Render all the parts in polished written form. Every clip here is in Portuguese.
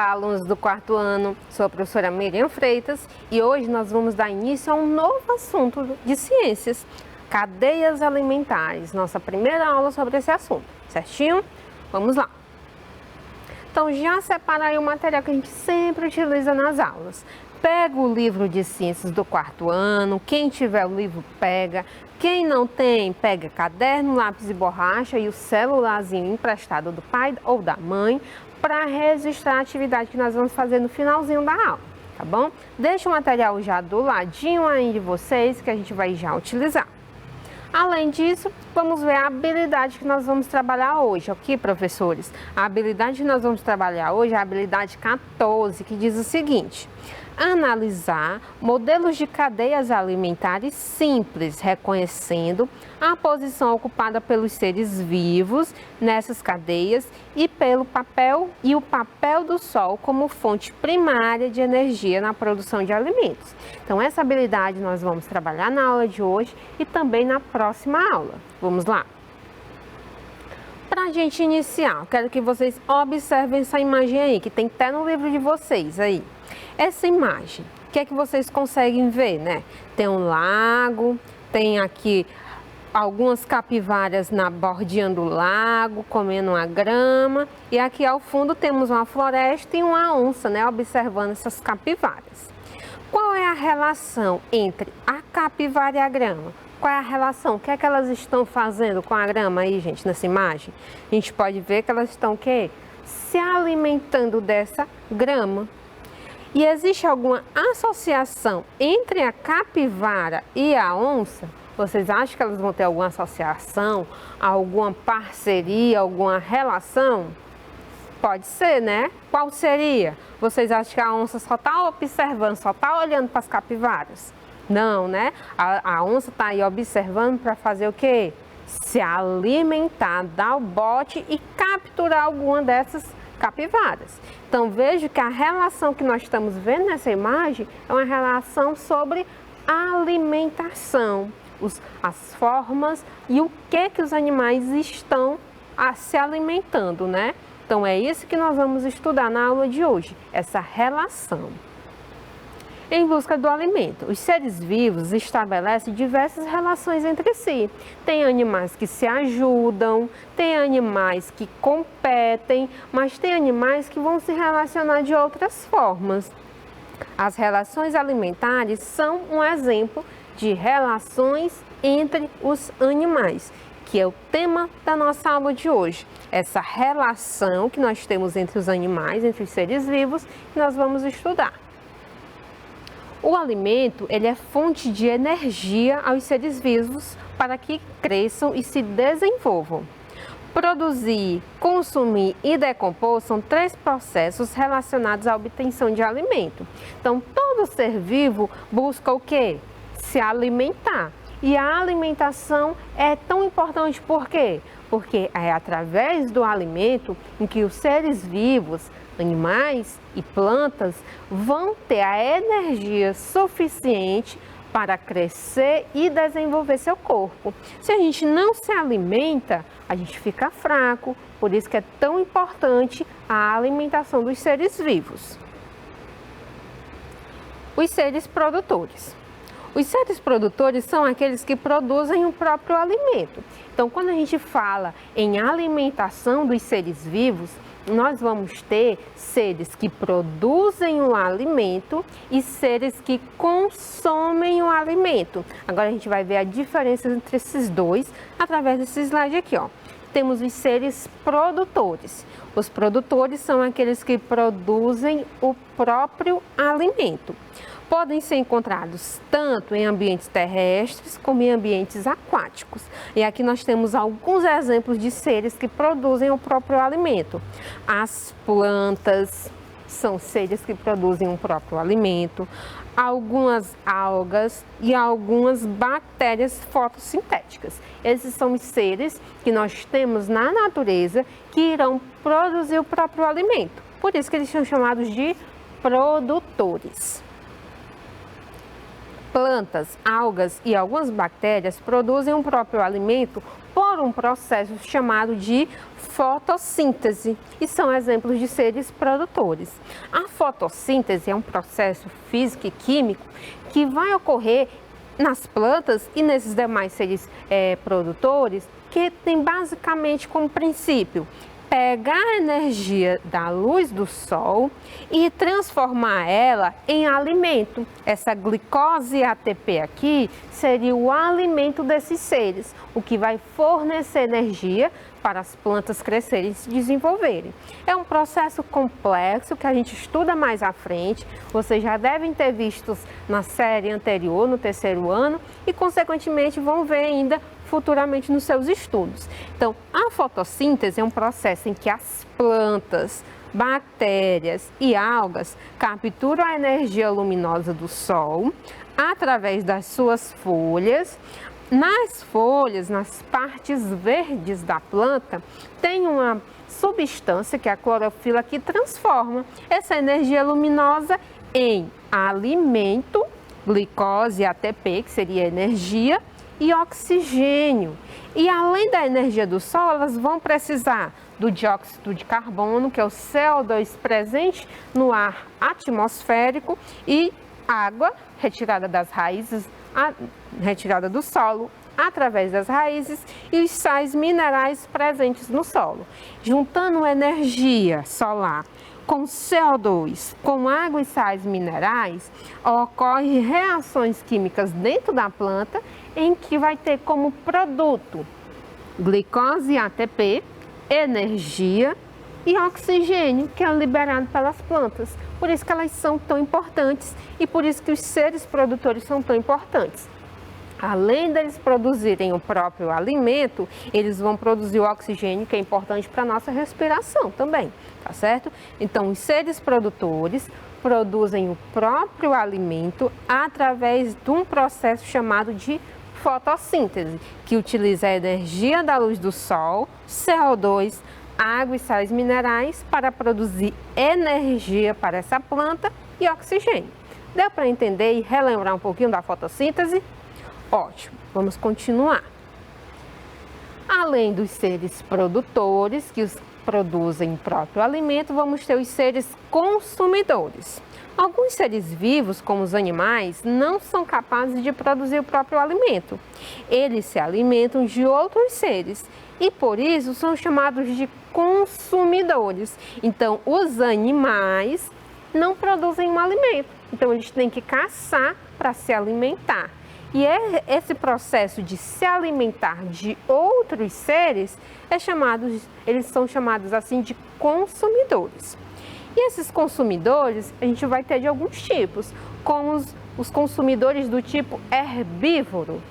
Olá, alunos do quarto ano, sou a professora Miriam Freitas e hoje nós vamos dar início a um novo assunto de ciências, cadeias alimentares, nossa primeira aula sobre esse assunto, certinho? Vamos lá! Então já separa aí o material que a gente sempre utiliza nas aulas. Pega o livro de ciências do quarto ano, quem tiver o livro pega, quem não tem, pega caderno, lápis e borracha e o celularzinho emprestado do pai ou da mãe para registrar a atividade que nós vamos fazer no finalzinho da aula, tá bom? Deixa o material já do ladinho aí de vocês que a gente vai já utilizar. Além disso, vamos ver a habilidade que nós vamos trabalhar hoje, ok, professores? A habilidade que nós vamos trabalhar hoje é a habilidade 14, que diz o seguinte: analisar modelos de cadeias alimentares simples, reconhecendo a posição ocupada pelos seres vivos nessas cadeias e pelo papel o papel do sol como fonte primária de energia na produção de alimentos. Então, essa habilidade nós vamos trabalhar na aula de hoje e também na próxima aula. Vamos lá? Para a gente iniciar, eu quero que vocês observem essa imagem aí, que tem até no livro de vocês aí. Essa imagem, o que é que vocês conseguem ver, né? Tem um lago, tem aqui algumas capivaras na bordinha do lago, comendo uma grama. E aqui ao fundo temos uma floresta e uma onça, né? Observando essas capivaras. Qual é a relação entre a capivara e a grama? Qual é a relação? O que é que elas estão fazendo com a grama aí, gente, nessa imagem? A gente pode ver que elas estão o quê? Se alimentando dessa grama. E existe alguma associação entre a capivara e a onça? Vocês acham que elas vão ter alguma associação, alguma parceria, alguma relação? Pode ser, né? Qual seria? Vocês acham que a onça só está observando, só está olhando para as capivaras? Não, né? A onça está aí observando para fazer o quê? Se alimentar, dar o bote e capturar alguma dessas capivaras. Então, veja que a relação que nós estamos vendo nessa imagem é uma relação sobre alimentação, as formas e o que os animais estão se alimentando, né? Então, é isso que nós vamos estudar na aula de hoje, essa relação. Em busca do alimento, os seres vivos estabelecem diversas relações entre si. Tem animais que se ajudam, tem animais que competem, mas tem animais que vão se relacionar de outras formas. As relações alimentares são um exemplo de relações entre os animais, que é o tema da nossa aula de hoje. Essa relação que nós temos entre os animais, entre os seres vivos, que nós vamos estudar. O alimento, ele é fonte de energia aos seres vivos para que cresçam e se desenvolvam. Produzir, consumir e decompor são três processos relacionados à obtenção de alimento. Então, todo ser vivo busca o quê? Se alimentar. E a alimentação é tão importante por quê? Porque é através do alimento em que os seres vivos, animais e plantas vão ter a energia suficiente para crescer e desenvolver seu corpo. Se a gente não se alimenta, a gente fica fraco, por isso que é tão importante a alimentação dos seres vivos. Os seres produtores. Os seres produtores são aqueles que produzem o próprio alimento. Então, quando a gente fala em alimentação dos seres vivos, nós vamos ter seres que produzem o alimento e seres que consomem o alimento. Agora a gente vai ver a diferença entre esses dois através desse slide aqui, ó. Temos os seres produtores. Os produtores são aqueles que produzem o próprio alimento. Podem ser encontrados tanto em ambientes terrestres como em ambientes aquáticos. E aqui nós temos alguns exemplos de seres que produzem o próprio alimento. As plantas são seres que produzem o próprio alimento, algumas algas e algumas bactérias fotossintéticas. Esses são os seres que nós temos na natureza que irão produzir o próprio alimento. Por isso que eles são chamados de produtores. Plantas, algas e algumas bactérias produzem o próprio alimento por um processo chamado de fotossíntese e são exemplos de seres produtores. A fotossíntese é um processo físico e químico que vai ocorrer nas plantas e nesses demais seres produtores, que tem basicamente como princípio pegar a energia da luz do sol e transformar ela em alimento. Essa glicose ATP aqui seria o alimento desses seres, o que vai fornecer energia para as plantas crescerem e se desenvolverem. É um processo complexo que a gente estuda mais à frente, vocês já devem ter visto na série anterior, no terceiro ano, e consequentemente vão ver ainda futuramente nos seus estudos. Então, a fotossíntese é um processo em que as plantas, bactérias e algas capturam a energia luminosa do sol através das suas folhas. Nas folhas, nas partes verdes da planta, tem uma substância, que é a clorofila, que transforma essa energia luminosa em alimento, glicose, ATP, que seria energia, e oxigênio. E além da energia do sol, elas vão precisar do dióxido de carbono, que é o CO2 presente no ar atmosférico, e água retirada das raízes, retirada do solo através das raízes, e os sais minerais presentes no solo. Juntando energia solar com CO2, com água e sais minerais, ocorrem reações químicas dentro da planta em que vai ter como produto glicose ATP, energia e oxigênio, que é liberado pelas plantas. Por isso que elas são tão importantes e por isso que os seres produtores são tão importantes. Além deles produzirem o próprio alimento, eles vão produzir o oxigênio, que é importante para a nossa respiração também, tá certo? Então, os seres produtores produzem o próprio alimento através de um processo chamado de fotossíntese, que utiliza a energia da luz do sol, CO2, água e sais minerais para produzir energia para essa planta e oxigênio. Deu para entender e relembrar um pouquinho da fotossíntese? Ótimo, vamos continuar. Além dos seres produtores, que produzem o próprio alimento, vamos ter os seres consumidores. Alguns seres vivos, como os animais, não são capazes de produzir o próprio alimento. Eles se alimentam de outros seres e, por isso, são chamados de consumidores. Então, os animais não produzem um alimento, então eles têm que caçar para se alimentar. E esse processo de se alimentar de outros seres eles são chamados assim de consumidores. E esses consumidores a gente vai ter de alguns tipos, como os consumidores do tipo herbívoro,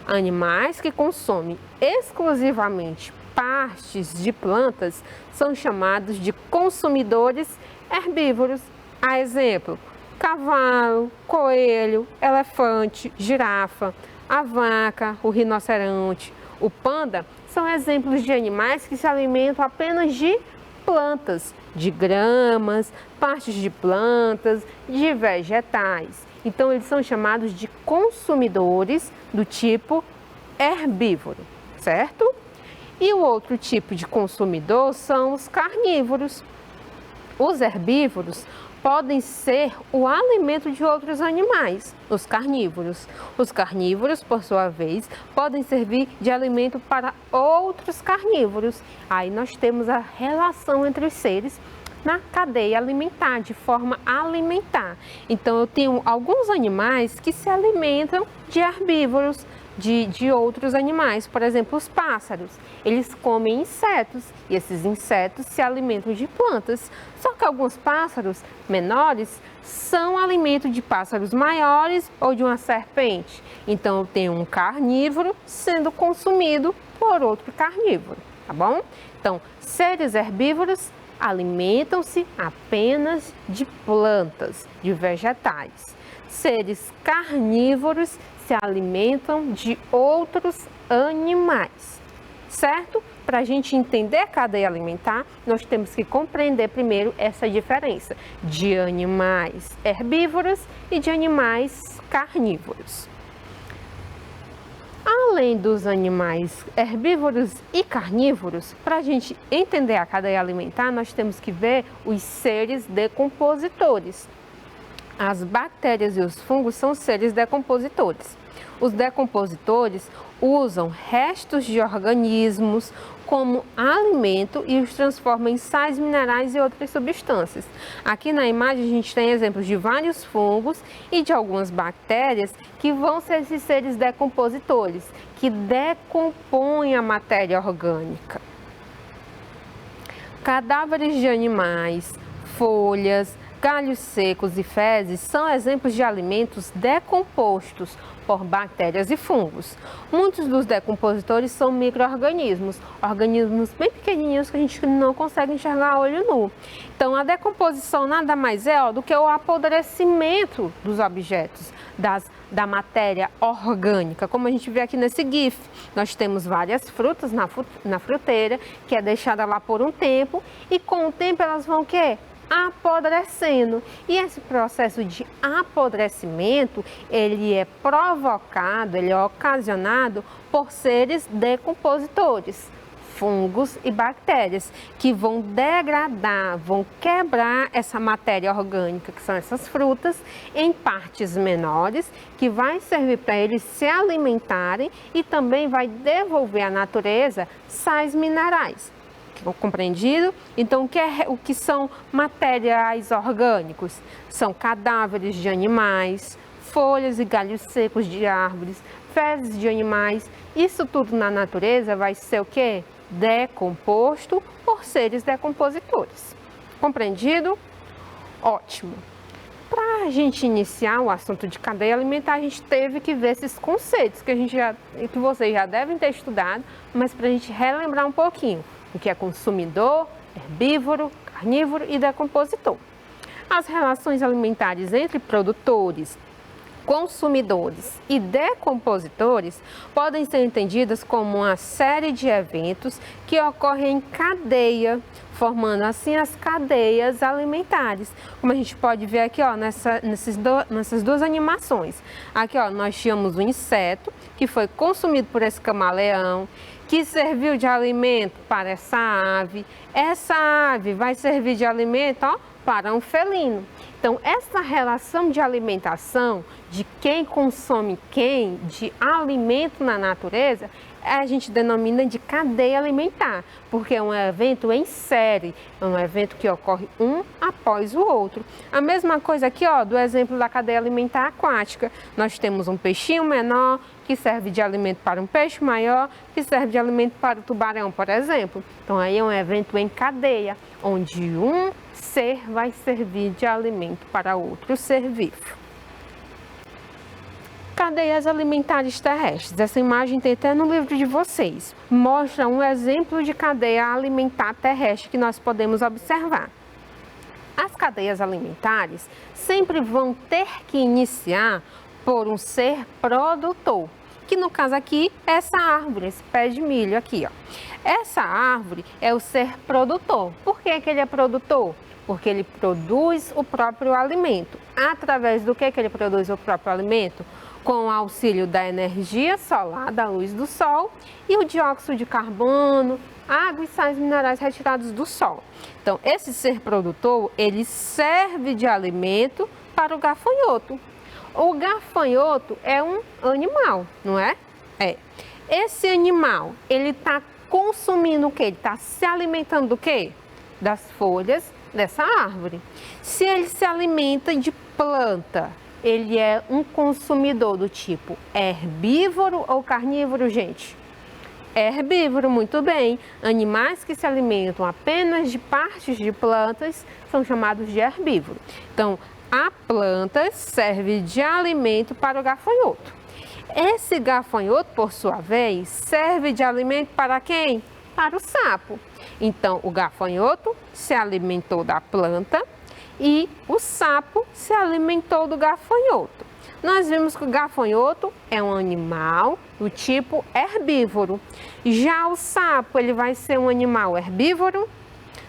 animais que consomem exclusivamente partes de plantas são chamados de consumidores herbívoros. A exemplo, cavalo, coelho, elefante, girafa, a vaca, o rinoceronte, o panda são exemplos de animais que se alimentam apenas de plantas, de gramas, partes de plantas, de vegetais. Então, eles são chamados de consumidores do tipo herbívoro, certo? E o outro tipo de consumidor são os carnívoros. Os herbívoros podem ser o alimento de outros animais, os carnívoros. Os carnívoros, por sua vez, podem servir de alimento para outros carnívoros. Aí nós temos a relação entre os seres na cadeia alimentar, de forma alimentar. Então, eu tenho alguns animais que se alimentam de herbívoros, de outros animais. Por exemplo, os pássaros, eles comem insetos e esses insetos se alimentam de plantas. Só que alguns pássaros menores são alimento de pássaros maiores ou de uma serpente. Então, eu tenho um carnívoro sendo consumido por outro carnívoro, tá bom? Então, seres herbívoros alimentam-se apenas de plantas, de vegetais. Seres carnívoros se alimentam de outros animais, certo? Para a gente entender a cadeia alimentar, nós temos que compreender primeiro essa diferença de animais herbívoros e de animais carnívoros. Além dos animais herbívoros e carnívoros, para a gente entender a cadeia alimentar, nós temos que ver os seres decompositores. As bactérias e os fungos são seres decompositores. Os decompositores usam restos de organismos como alimento e os transformam em sais minerais e outras substâncias. Aqui na imagem a gente tem exemplos de vários fungos e de algumas bactérias que vão ser esses seres decompositores, que decompõem a matéria orgânica. Cadáveres de animais, folhas, galhos secos e fezes são exemplos de alimentos decompostos por bactérias e fungos. Muitos dos decompositores são micro-organismos, organismos bem pequenininhos que a gente não consegue enxergar a olho nu. Então, a decomposição nada mais é do que o apodrecimento dos objetos, da matéria orgânica. Como a gente vê aqui nesse GIF, nós temos várias frutas na fruteira, que é deixada lá por um tempo, e com o tempo elas vão o quê? Apodrecendo. E esse processo de apodrecimento, ele é provocado, ele é ocasionado por seres decompositores, fungos e bactérias, que vão degradar, vão quebrar essa matéria orgânica, que são essas frutas, em partes menores, que vai servir para eles se alimentarem e também vai devolver à natureza sais minerais. Compreendido? Então, o que são materiais orgânicos? São cadáveres de animais, folhas e galhos secos de árvores, fezes de animais. Isso tudo na natureza vai ser o quê? Decomposto por seres decompositores. Compreendido? Ótimo! Para a gente iniciar o assunto de cadeia alimentar, a gente teve que ver esses conceitos que vocês já devem ter estudado, mas para a gente relembrar um pouquinho. O que é consumidor, herbívoro, carnívoro e decompositor. As relações alimentares entre produtores, consumidores e decompositores podem ser entendidas como uma série de eventos que ocorrem em cadeia, formando assim as cadeias alimentares. Como a gente pode ver aqui, ó, nessas duas animações. Aqui, ó, nós tínhamos um inseto que foi consumido por esse camaleão, que serviu de alimento para essa ave. Essa ave vai servir de alimento, ó, para um felino. Então, essa relação de alimentação, de quem consome quem, de alimento na natureza, a gente denomina de cadeia alimentar, porque é um evento em série, é um evento que ocorre um após o outro. A mesma coisa aqui, ó, do exemplo da cadeia alimentar aquática. Nós temos um peixinho menor, que serve de alimento para um peixe maior, que serve de alimento para o tubarão, por exemplo. Então, aí é um evento em cadeia, onde um ser vai servir de alimento para outro ser vivo. Cadeias alimentares terrestres. Essa imagem tem até no livro de vocês. Mostra um exemplo de cadeia alimentar terrestre que nós podemos observar. As cadeias alimentares sempre vão ter que iniciar por um ser produtor, que no caso aqui é essa árvore, esse pé de milho aqui, ó. Essa árvore é o ser produtor. Por que que ele é produtor? Porque ele produz o próprio alimento. Através do que ele produz o próprio alimento? Com o auxílio da energia solar, da luz do sol, e o dióxido de carbono, água e sais minerais retirados do sol. Então, esse ser produtor, ele serve de alimento para o gafanhoto. O gafanhoto é um animal, não é? É. Esse animal, ele está consumindo o quê? Ele está se alimentando do quê? Das folhas dessa árvore. Se ele se alimenta de planta, ele é um consumidor do tipo herbívoro ou carnívoro, gente? Herbívoro, muito bem. Animais que se alimentam apenas de partes de plantas são chamados de herbívoro. Então, a planta serve de alimento para o gafanhoto. Esse gafanhoto, por sua vez, serve de alimento para quem? Para o sapo. Então, o gafanhoto se alimentou da planta e o sapo se alimentou do gafanhoto. Nós vimos que o gafanhoto é um animal do tipo herbívoro. Já o sapo, ele vai ser um animal herbívoro?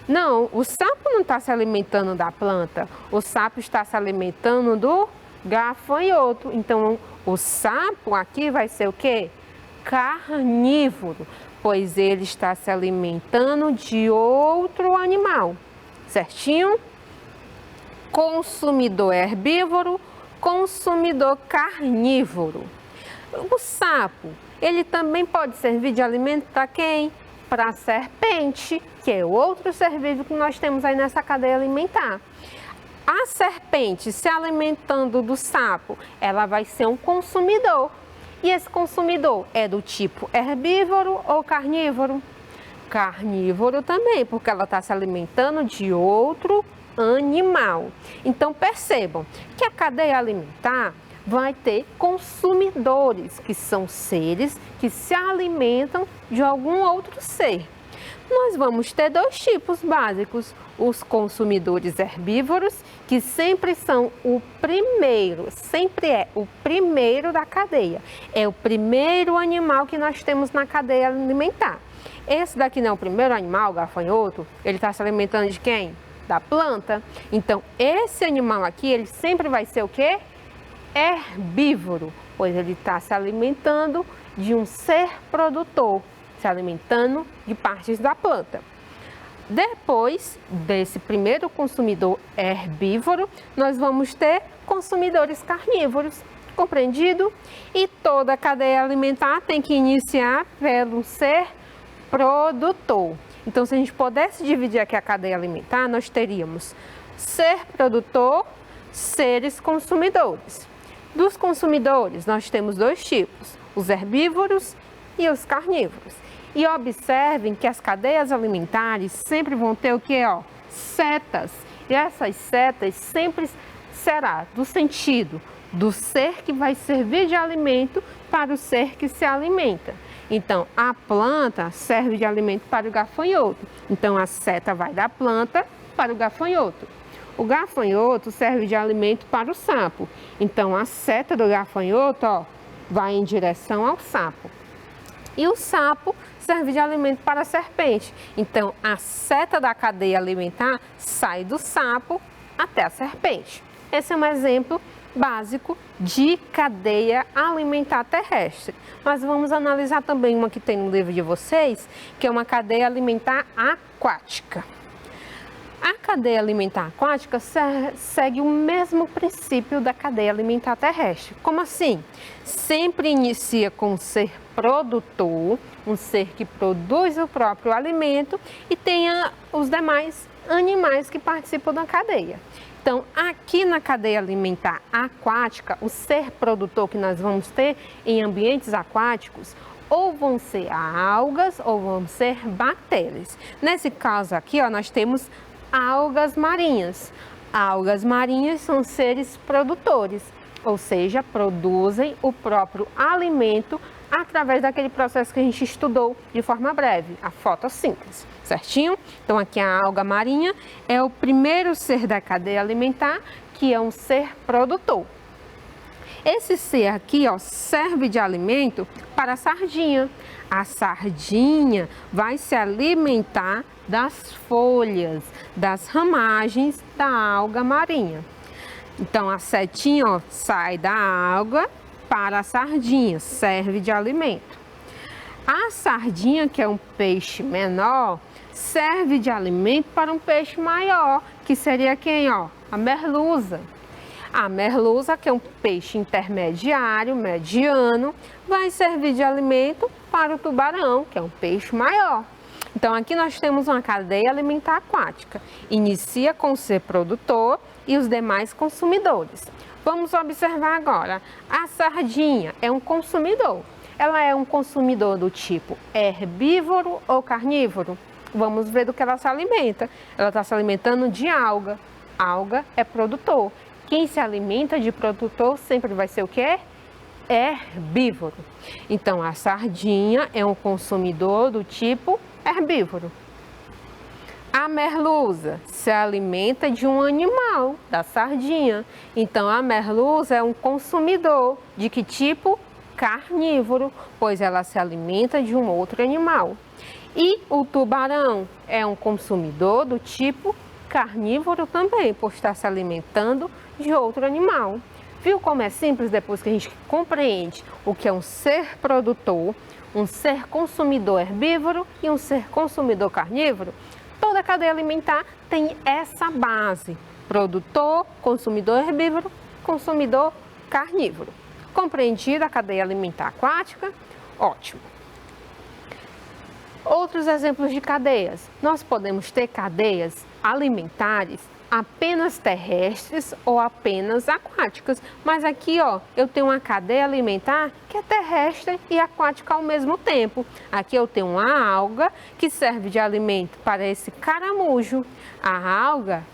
Não, o sapo não está se alimentando da planta. O sapo está se alimentando do gafanhoto. Então, o sapo aqui vai ser o quê? Carnívoro, pois ele está se alimentando de outro animal, certinho? Consumidor herbívoro, consumidor carnívoro. O sapo, ele também pode servir de alimento para quem? Para a serpente, que é outro ser vivo que nós temos aí nessa cadeia alimentar. A serpente se alimentando do sapo, ela vai ser um consumidor. E esse consumidor é do tipo herbívoro ou carnívoro? Carnívoro também, porque ela está se alimentando de outro animal. Então percebam que a cadeia alimentar vai ter consumidores, que são seres que se alimentam de algum outro ser. Nós vamos ter dois tipos básicos: os consumidores herbívoros, que sempre são o primeiro, sempre é o primeiro da cadeia. É o primeiro animal que nós temos na cadeia alimentar. Esse daqui não é o primeiro animal, o gafanhoto, ele está se alimentando de quem? Da planta. Então, esse animal aqui, ele sempre vai ser o quê? Herbívoro, pois ele está se alimentando de um ser produtor, se alimentando de partes da planta. Depois desse primeiro consumidor herbívoro, nós vamos ter consumidores carnívoros, compreendido? E toda a cadeia alimentar tem que iniciar pelo ser produtor. Então, se a gente pudesse dividir aqui a cadeia alimentar, nós teríamos ser produtor, seres consumidores. Dos consumidores, nós temos dois tipos: os herbívoros e os carnívoros. E observem que as cadeias alimentares sempre vão ter o que? Setas. E essas setas sempre será do sentido do ser que vai servir de alimento para o ser que se alimenta. Então, a planta serve de alimento para o gafanhoto. Então, a seta vai da planta para o gafanhoto. O gafanhoto serve de alimento para o sapo. Então, a seta do gafanhoto vai em direção ao sapo. E o sapo serve de alimento para a serpente. Então, a seta da cadeia alimentar sai do sapo até a serpente. Esse é um exemplo básico de cadeia alimentar terrestre. Mas vamos analisar também uma que tem no livro de vocês, que é uma cadeia alimentar aquática. A cadeia alimentar aquática segue o mesmo princípio da cadeia alimentar terrestre. Como assim? Sempre inicia com um ser produtor, um ser que produz o próprio alimento, e tenha os demais animais que participam da cadeia. Então, aqui na cadeia alimentar aquática, o ser produtor que nós vamos ter em ambientes aquáticos ou vão ser algas ou vão ser bactérias. Nesse caso aqui, nós temos algas marinhas. Algas marinhas são seres produtores, ou seja, produzem o próprio alimento através daquele processo que a gente estudou de forma breve, a fotossíntese, certinho? Então, aqui a alga marinha é o primeiro ser da cadeia alimentar, que é um ser produtor. Esse ser aqui, serve de alimento para a sardinha. A sardinha vai se alimentar das folhas, das ramagens da alga marinha. Então, a setinha, sai da alga para a sardinha, serve de alimento. A sardinha, que é um peixe menor, serve de alimento para um peixe maior, que seria quem? A merluza. A merluza, que é um peixe intermediário, mediano, vai servir de alimento para o tubarão, que é um peixe maior. Então, aqui nós temos uma cadeia alimentar aquática. Inicia com o ser produtor e os demais consumidores. Vamos observar agora. A sardinha é um consumidor. Ela é um consumidor do tipo herbívoro ou carnívoro? Vamos ver do que ela se alimenta. Ela está se alimentando de alga. Alga é produtor. Quem se alimenta de produtor sempre vai ser o quê? Herbívoro. Então, a sardinha é um consumidor do tipo herbívoro. A merluza se alimenta de um animal, da sardinha. Então, a merluza é um consumidor de que tipo? Carnívoro, pois ela se alimenta de um outro animal. E o tubarão é um consumidor do tipo carnívoro também, por estar se alimentando de outro animal. Viu como é simples depois que a gente compreende o que é um ser produtor, um ser consumidor herbívoro e um ser consumidor carnívoro? Toda a cadeia alimentar tem essa base: produtor, consumidor herbívoro, consumidor carnívoro. Compreendida a cadeia alimentar aquática? Ótimo! Outros exemplos de cadeias. Nós podemos ter cadeias alimentares apenas terrestres ou apenas aquáticas. Mas aqui, ó, eu tenho uma cadeia alimentar que é terrestre e aquática ao mesmo tempo. Aqui eu tenho uma alga que serve de alimento para esse caramujo. A alga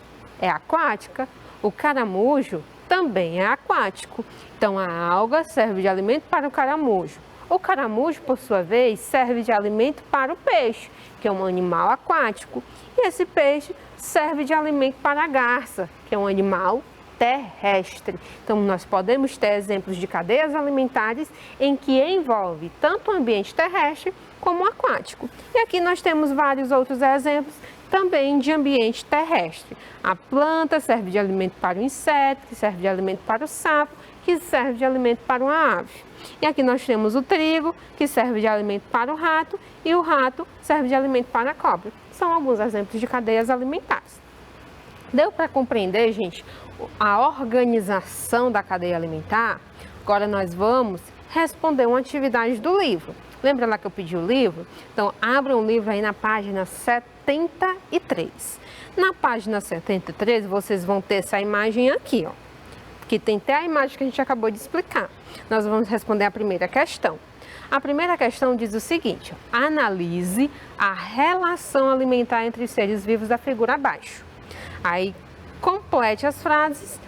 é aquática, o caramujo também é aquático. Então a alga serve de alimento para o caramujo. O caramujo, por sua vez, serve de alimento para o peixe, que é um animal aquático. E esse peixe serve de alimento para a garça, que é um animal terrestre. Então, nós podemos ter exemplos de cadeias alimentares em que envolve tanto o ambiente terrestre como aquático. E aqui nós temos vários outros exemplos também de ambiente terrestre. A planta serve de alimento para o inseto, que serve de alimento para o sapo, que serve de alimento para uma ave. E aqui nós temos o trigo, que serve de alimento para o rato, e o rato serve de alimento para a cobra. São alguns exemplos de cadeias alimentares. Deu para compreender, gente, a organização da cadeia alimentar? Agora nós vamos responder uma atividade do livro. Lembra lá que eu pedi o livro? Então, abra um livro aí na página 73. Na página 73, vocês vão ter essa imagem aqui, ó, que tem até a imagem que a gente acabou de explicar. Nós vamos responder a primeira questão. A primeira questão diz o seguinte: ó, analise a relação alimentar entre os seres vivos da figura abaixo. Aí, complete as frases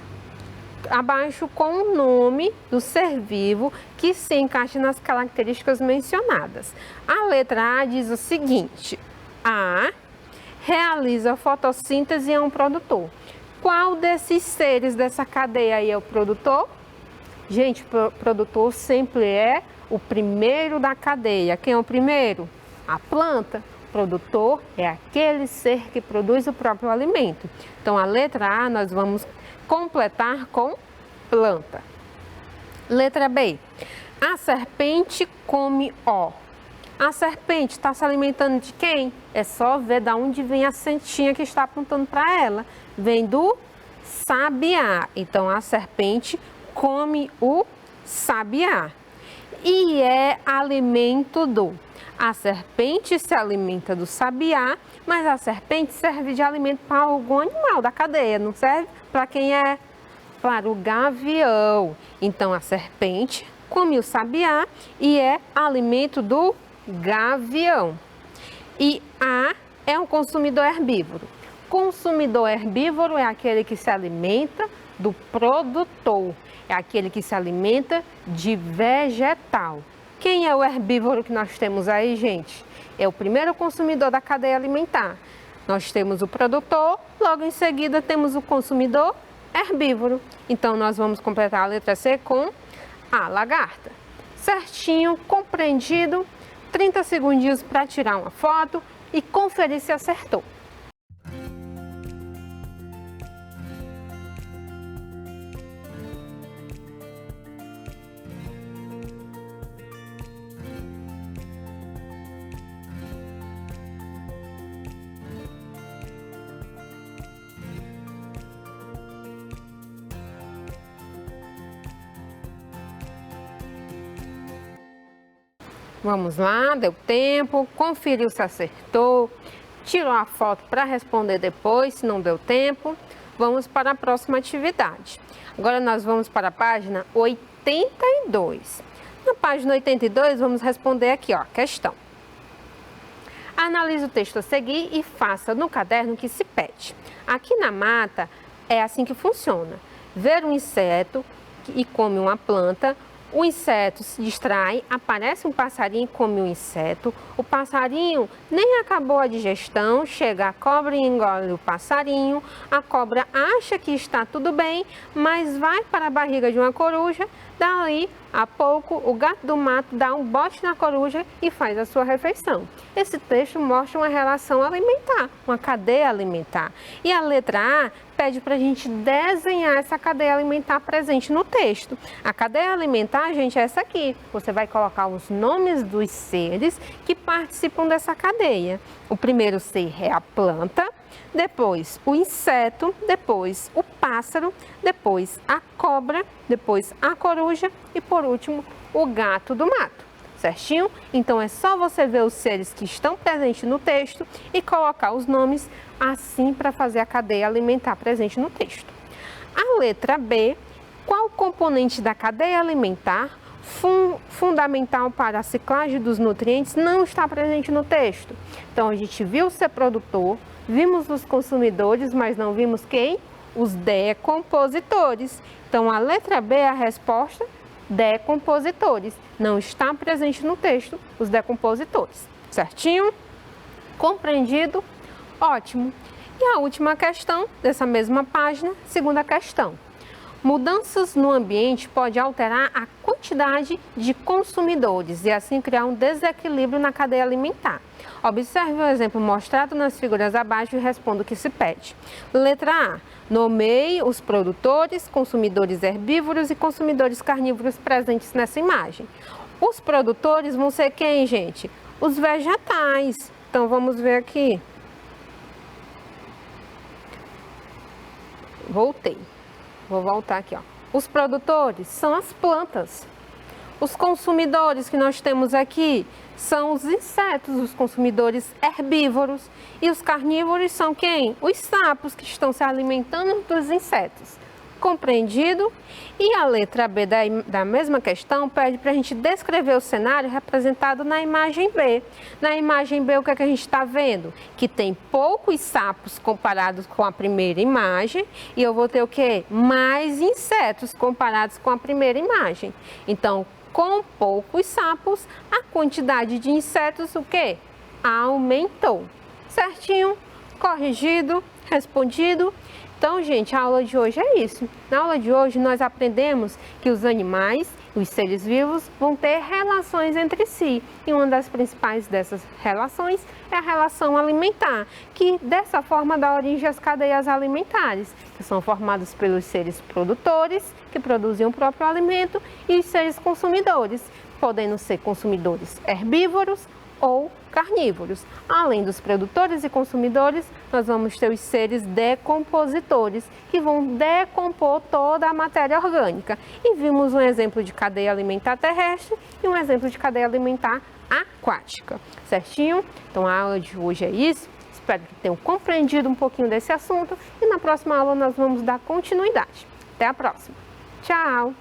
abaixo com o nome do ser vivo que se encaixa nas características mencionadas. A letra A diz o seguinte: A realiza fotossíntese e é um produtor. Qual desses seres dessa cadeia aí é o produtor? Gente, o produtor sempre é o primeiro da cadeia. Quem é o primeiro? A planta. O produtor é aquele ser que produz o próprio alimento. Então, a letra A nós vamos completar com planta. Letra B. A serpente come ó. A serpente está se alimentando de quem? É só ver de onde vem a setinha que está apontando para ela. Vem do sabiá. Então, a serpente come o sabiá. E é alimento do. A serpente se alimenta do sabiá, mas a serpente serve de alimento para algum animal da cadeia. Não serve para quem é? Para o gavião. Então, a serpente come o sabiá e é alimento do gavião. E A é um consumidor herbívoro. Consumidor herbívoro é aquele que se alimenta do produtor, é aquele que se alimenta de vegetal. Quem é o herbívoro que nós temos aí, gente? É o primeiro consumidor da cadeia alimentar. Nós temos o produtor, logo em seguida temos o consumidor herbívoro. Então, nós vamos completar a letra C com a lagarta. Certinho, compreendido. 30 segundinhos para tirar uma foto e conferir se acertou. Vamos lá, deu tempo, conferiu se acertou, tirou a foto para responder depois, se não deu tempo. Vamos para a próxima atividade. Agora nós vamos para a página 82. Na página 82, vamos responder aqui, ó, questão. Analise o texto a seguir e faça no caderno que se pede. Aqui na mata é assim que funciona. Ver um inseto e come uma planta. O inseto se distrai, aparece um passarinho e come o inseto. O passarinho nem acabou a digestão, chega a cobra e engole o passarinho. A cobra acha que está tudo bem, mas vai para a barriga de uma coruja. Dali a pouco, o gato do mato dá um bote na coruja e faz a sua refeição. Esse texto mostra uma relação alimentar, uma cadeia alimentar. E a letra A pede para a gente desenhar essa cadeia alimentar presente no texto. A cadeia alimentar, gente, é essa aqui. Você vai colocar os nomes dos seres que participam dessa cadeia. O primeiro ser é a planta, depois o inseto, depois o pássaro, depois a cobra, depois a coruja e, por último, o gato do mato. Certinho? Então é só você ver os seres que estão presentes no texto e colocar os nomes assim para fazer a cadeia alimentar presente no texto. A letra B, qual componente da cadeia alimentar fundamental para a ciclagem dos nutrientes não está presente no texto? Então a gente viu o ser produtor, vimos os consumidores, mas não vimos quem? Os decompositores. Então a letra B é a resposta. Decompositores. Não está presente no texto os decompositores. Certinho? Compreendido? Ótimo. E a última questão dessa mesma página, segunda questão. Mudanças no ambiente podem alterar a quantidade de consumidores e assim criar um desequilíbrio na cadeia alimentar. Observe o exemplo mostrado nas figuras abaixo e responda o que se pede. Letra A. Nomeie os produtores, consumidores herbívoros e consumidores carnívoros presentes nessa imagem. Os produtores vão ser quem, gente? Os vegetais. Então, vamos ver aqui. Voltei. Vou voltar aqui, ó. Os produtores são as plantas. Os consumidores que nós temos aqui são os insetos, os consumidores herbívoros. E os carnívoros são quem? Os sapos que estão se alimentando dos insetos. Compreendido? E a letra B da mesma questão pede para a gente descrever o cenário representado na imagem B. Na imagem B, o que é que a gente está vendo? Que tem poucos sapos comparados com a primeira imagem e eu vou ter o quê? Mais insetos comparados com a primeira imagem. Então, com poucos sapos, a quantidade de insetos, o quê? Aumentou. Certinho? Corrigido? Respondido? Então, gente, a aula de hoje é isso. Na aula de hoje, nós aprendemos que os animais, os seres vivos, vão ter relações entre si. E uma das principais dessas relações é a relação alimentar, que dessa forma dá origem às cadeias alimentares, que são formadas pelos seres produtores, que produzem o próprio alimento, e os seres consumidores, podendo ser consumidores herbívoros ou carnívoros. Além dos produtores e consumidores, nós vamos ter os seres decompositores, que vão decompor toda a matéria orgânica. E vimos um exemplo de cadeia alimentar terrestre e um exemplo de cadeia alimentar aquática. Certinho? Então a aula de hoje é isso. Espero que tenham compreendido um pouquinho desse assunto e na próxima aula nós vamos dar continuidade. Até a próxima. Tchau!